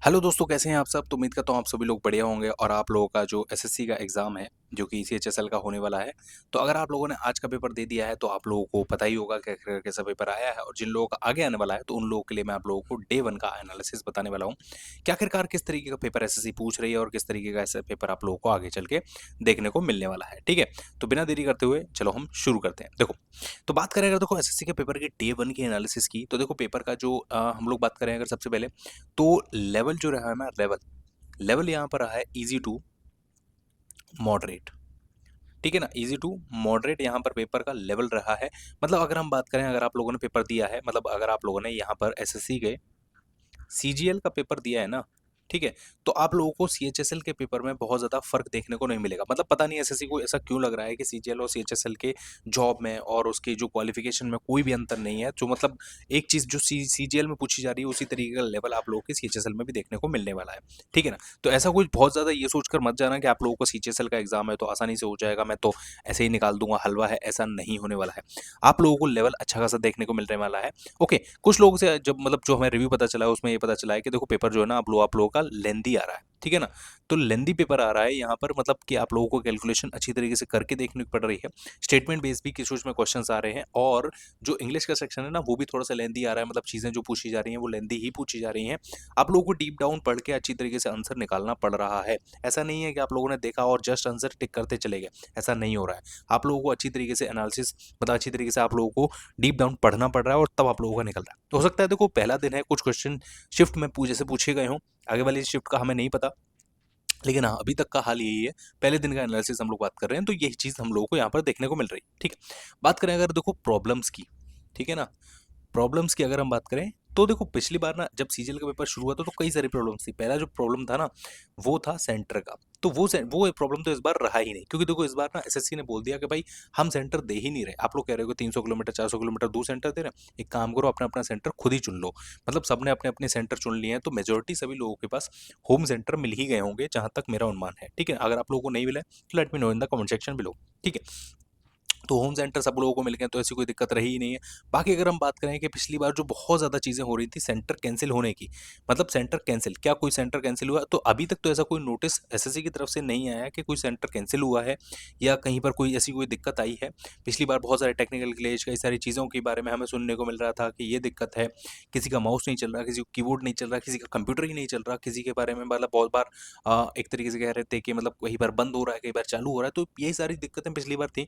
Hello दोस्तों, कैसे हैं आप सब? तो उम्मीद करता हूँ आप सभी लोग बढ़िया होंगे और आप लोगों का जो एसएससी का एग्ज़ाम है, जो कि सीएचएसएल का होने वाला है, तो अगर आप लोगों ने आज का पेपर दे दिया है, तो आप लोगों को पता ही होगा कि आखिर कैसा पेपर आया है और जिन लोगों का आगे आने वाला है, तो उन लोगों के लिए मैं आप लोगों को डे 1 का एनालिसिस बताने वाला हूँ कि आखिरकार किस तरीके का पेपर एसएससी पूछ रही है और किस तरीके का ऐसा पेपर आप लोगों को आगे चल के देखने को मिलने वाला है, ठीक है? तो बिना देरी करते हुए चलो हम शुरू करते हैं। देखो, तो बात करें अगर देखो एसएससी के पेपर के डे 1 की एनालिसिस की, तो देखो पेपर का जो हम लोग बात करें अगर सबसे पहले, तो लेवल जो रहा है ना, लेवल लेवल यहाँ पर रहा है इजी टू मॉडरेट। ठीक है ना, इजी टू मॉडरेट यहाँ पर पेपर का लेवल रहा है। मतलब अगर हम बात करें, अगर आप लोगों ने पेपर दिया है, मतलब अगर आप लोगों ने यहाँ पर एसएससी के सीजीएल का पेपर दिया है ना, ठीक है, तो आप लोगों को सीएचएसएल के पेपर में बहुत ज़्यादा फर्क देखने को नहीं मिलेगा। मतलब पता नहीं एसएससी को ऐसा क्यों लग रहा है कि सीजीएल और सीएचएसएल के जॉब में और उसकी जो क्वालिफिकेशन में कोई भी अंतर नहीं है। जो मतलब एक चीज़ जो सीजीएल में पूछी जा रही है, उसी तरीके का लेवल आप लोगों के सीएचएसएल में भी देखने को मिलने वाला है, ठीक है ना। तो ऐसा कुछ बहुत ज़्यादा ये सोचकर मत जाना कि आप लोगों को सीएचएसएल का एग्जाम है तो आसानी से हो जाएगा, मैं तो ऐसे ही निकाल दूंगा, हलवा है, ऐसा नहीं होने वाला है। आप लोगों को लेवल अच्छा खासा देखने को मिलने वाला है। ओके, कुछ लोगों से जब मतलब जो हमें रिव्यू पता चला है, उसमें ये पता चला है कि देखो पेपर जो है ना, आप लोगों का लेंदी आ रहा है, ठीक है ना। तो लेंदी पेपर आ रहा है यहाँ पर, मतलब कि आप लोगों को कैलकुलेशन अच्छी तरीके से करके देखनी पड़ रही है। स्टेटमेंट बेस्ड भी कुछ उसमें क्वेश्चन आ रहे हैं, और जो इंग्लिश का सेक्शन है ना, वो भी थोड़ा सा लेंदी आ रहा है। मतलब चीज़ें जो पूछी जा रही हैं वो लेंदी ही पूछी जा रही हैं। आप लोगों को डीप डाउन पढ़ के अच्छी तरीके से आंसर निकालना पड़ रहा है। ऐसा नहीं है कि आप लोगों ने देखा और जस्ट आंसर टिक करते चले गए, ऐसा नहीं हो रहा है। आप लोगों को अच्छी तरीके से एनालिसिस, मतलब अच्छी तरीके से आप लोगों को डीप डाउन पढ़ना पड़ रहा है, और तब आप लोगों का निकल रहा है। तो हो सकता है देखो पहला दिन है, कुछ क्वेश्चन शिफ्ट में जैसे पूछे गए हों, आगे वाली शिफ्ट का हमें नहीं पता, लेकिन हाँ अभी तक का हाल यही है। पहले दिन का एनालिसिस हम लोग बात कर रहे हैं, तो यही चीज़ हम लोगों को यहाँ पर देखने को मिल रही है, ठीक है। बात करें अगर देखो प्रॉब्लम्स की, ठीक है ना, प्रॉब्लम्स की अगर हम बात करें, तो देखो पिछली बार ना जब सीजीएल का पेपर शुरू हुआ था तो कई सारी प्रॉब्लम्स थी। पहला जो प्रॉब्लम था ना, वो था सेंटर का। तो वो प्रॉब्लम तो इस बार रहा ही नहीं, क्योंकि देखो इस बार ना एसएससी ने बोल दिया कि भाई हम सेंटर दे ही नहीं रहे। आप लोग कह रहे हो कि 300 किलोमीटर 400 किलोमीटर दूर सेंटर दे रहे हैं, एक काम करो अपना अपना सेंटर खुद ही चुन लो। मतलब सबने अपने अपने सेंटर चुन लिए हैं, तो मेजोरिटी सभी लोगों के पास होम सेंटर मिल ही गए होंगे, जहां तक मेरा अनुमान है, ठीक है। अगर आप लोगों को नहीं मिला है तो let me know in the comment section below, ठीक है। तो होम सेंटर सब लोगों को मिल गए, तो ऐसी कोई दिक्कत रही ही नहीं है। बाकी अगर हम बात करें कि पिछली बार जो बहुत ज़्यादा चीज़ें हो रही थी सेंटर कैंसिल होने की, मतलब सेंटर कैंसिल, क्या कोई सेंटर कैंसिल हुआ? तो अभी तक तो ऐसा कोई नोटिस एसएससी की तरफ से नहीं आया कि कोई सेंटर कैंसिल हुआ है या कहीं पर कोई ऐसी कोई दिक्कत आई है। पिछली बार बहुत सारे टेक्निकल ग्लिच, कई सारी चीज़ों के बारे में हमें सुनने को मिल रहा था कि ये दिक्कत है, किसी का माउस नहीं चल रहा, किसी का कीबोर्ड नहीं चल रहा, किसी का कंप्यूटर ही नहीं चल रहा, किसी के बारे में मतलब बहुत बार एक तरीके से कह रहे थे कि मतलब कई बार बंद हो रहा है, कई बार चालू हो रहा है। तो यही सारी दिक्कतें पिछली बार थी।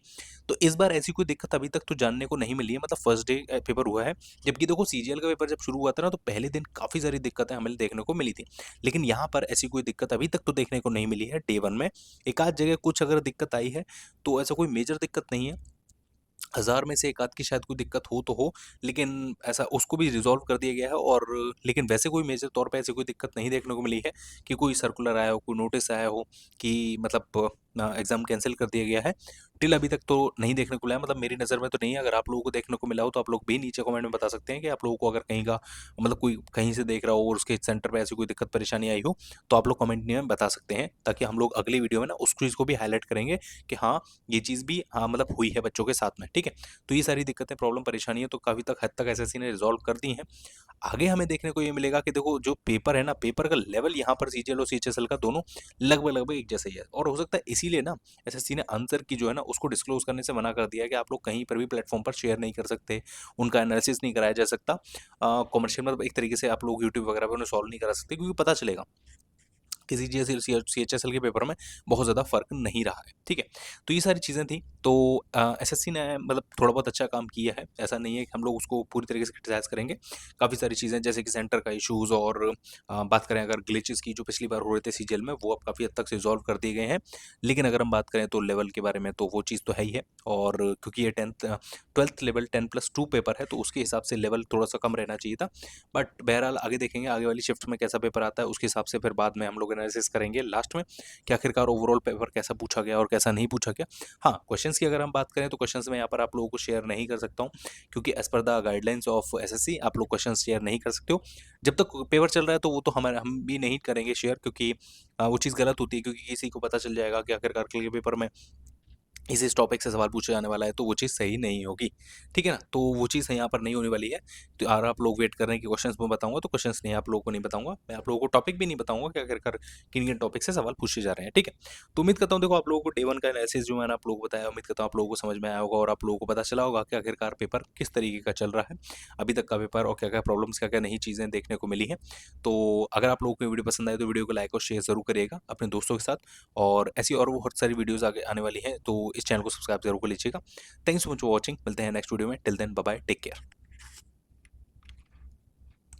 तो इस बार ऐसी कोई दिक्कत अभी तक तो जानने को नहीं मिली है, मतलब फर्स्ट डे पेपर हुआ है। जबकि देखो सीजीएल का पेपर जब शुरू हुआ था ना, तो पहले दिन काफ़ी सारी दिक्कतें हमें देखने को मिली थी, लेकिन यहाँ पर ऐसी कोई दिक्कत अभी तक तो देखने को नहीं मिली है डे 1 में। एक आध जगह कुछ अगर दिक्कत आई है, तो ऐसा कोई मेजर दिक्कत नहीं है। हज़ार में से एक आध की शायद कोई दिक्कत हो तो हो, लेकिन ऐसा उसको भी रिज़ॉल्व कर दिया गया है। और लेकिन वैसे कोई मेजर तौर पे ऐसी कोई दिक्कत नहीं देखने को मिली है कि कोई सर्कुलर आया हो, कोई नोटिस आया हो कि मतलब एग्ज़ाम कैंसल कर दिया गया है। टिल अभी तक तो नहीं देखने को मिला है, मतलब मेरी नज़र में तो नहीं है। अगर आप लोगों को देखने को मिला हो, तो आप लोग भी नीचे कमेंट में बता सकते हैं कि आप लोगों को अगर कहीं का, मतलब कोई कहीं से देख रहा हो और उसके सेंटर पे ऐसी कोई दिक्कत परेशानी आई हो, तो आप लोग कमेंट में बता सकते हैं, ताकि हम लोग अगली वीडियो में ना उस चीज़ को भी हाईलाइट करेंगे कि हाँ, ये चीज़ भी हाँ मतलब हुई है बच्चों के साथ में, ठीक है। तो ये सारी दिक्कतें, प्रॉब्लम, परेशानियाँ तो काफ़ी तक हद तक एसएससी ने रिज़ॉल्व कर दी हैं। आगे हमें देखने को ये मिलेगा कि देखो जो पेपर है ना, पेपर का लेवल यहाँ पर सीजीएल और सीएचएसएल का दोनों लगभग-लगभग एक जैसा ही है। और हो सकता है इसीलिए ना एसएससी ने आंसर की जो है ना, उसको डिस्क्लोज़ करने से मना कर दिया है कि आप लोग कहीं पर भी प्लेटफ़ॉर्म पर शेयर नहीं कर सकते, उनका एनालिसिस नहीं कराया जा सकता। कमर्शियल मतलब एक तरीके से आप लोग यूट्यूब वगैरह पे उन्हें सॉल्व नहीं करा सकते, क्योंकि पता चलेगा कि सीएचएसएल के पेपर में बहुत ज़्यादा फ़र्क नहीं रहा है, ठीक है। तो ये सारी चीज़ें थी। तो एसएससी ने मतलब थोड़ा बहुत अच्छा काम किया है, ऐसा नहीं है कि हम लोग उसको पूरी तरीके से क्रिटिसाइज़ करेंगे। काफ़ी सारी चीज़ें जैसे कि सेंटर का इश्यूज़, और बात करें अगर ग्लिचेस की जो पिछली बार हो रहे थे सीजीएल में, वो अब काफ़ी हद तक रिज़ॉल्व कर दिए गए हैं। लेकिन अगर हम बात करें तो लेवल के बारे में, तो वो चीज़ तो है ही है। और क्योंकि ये 12th लेवल 10+2 पेपर है, तो उसके हिसाब से लेवल थोड़ा-सा कम रहना चाहिए था। बट बहरहाल आगे देखेंगे, आगे वाली शिफ्ट में कैसा पेपर आता है, उसके हिसाब से फिर बाद में हम लोग एनालिसिस करेंगे लास्ट में कि आखिरकार ओवरऑल पेपर कैसा पूछा गया और कैसा नहीं पूछा गया। हाँ, क्वेश्चंस की अगर हम बात करें, तो क्वेश्चंस मैं यहाँ पर आप लोगों को शेयर नहीं कर सकता हूँ, क्योंकि as per the guidelines of SSC आप लोग क्वेश्चंस शेयर नहीं कर सकते हो। जब तक पेपर चल रहा है, तो वो तो हम भी नहीं करेंगे शेयर, क्योंकि वो चीज़ गलत होती है, क्योंकि किसी को पता चल जाएगा कि आखिरकार कल के पेपर में इस टॉपिक से सवाल पूछा जाने वाला है, तो वो चीज़ सही नहीं होगी, ठीक है ना? तो वो चीज़ यहाँ पर नहीं होने वाली है। तो अगर आप लोग वेट कर रहे हैं कि क्वेश्चंस मैं बताऊँगा, तो क्वेश्चंस नहीं आप लोगों को नहीं बताऊँगा। मैं आप लोगों को टॉपिक भी नहीं बताऊँगा कि आखिरकार किन-किन टॉपिक से सवाल पूछे जा रहे हैं, ठीक है? तो उम्मीद करता हूँ देखो आप लोगों को डे 1 का एनालिसिस जो मैंने आप लोगों को बताया, उम्मीद करता हूँ आप लोगों को समझ में आया होगा और आप लोगों को पता चला होगा कि आखिरकार पेपर किस तरीके का चल रहा है, अभी तक का पेपर और क्या-क्या प्रॉब्लम्स, क्या-क्या नई चीज़ें देखने को मिली हैं। तो अगर आप लोगों को ये वीडियो पसंद आए तो वीडियो को लाइक और शेयर ज़रूर करिएगा अपने दोस्तों के साथ, और ऐसी और बहुत सारी वीडियोज़ आगे आने वाली हैं, तो इस चैनल को सब्सक्राइब ज़रूर कर लीजिएगा। Thank you so much for watching. मिलते हैं नेक्स्ट वीडियो में। Till then bye bye, take care.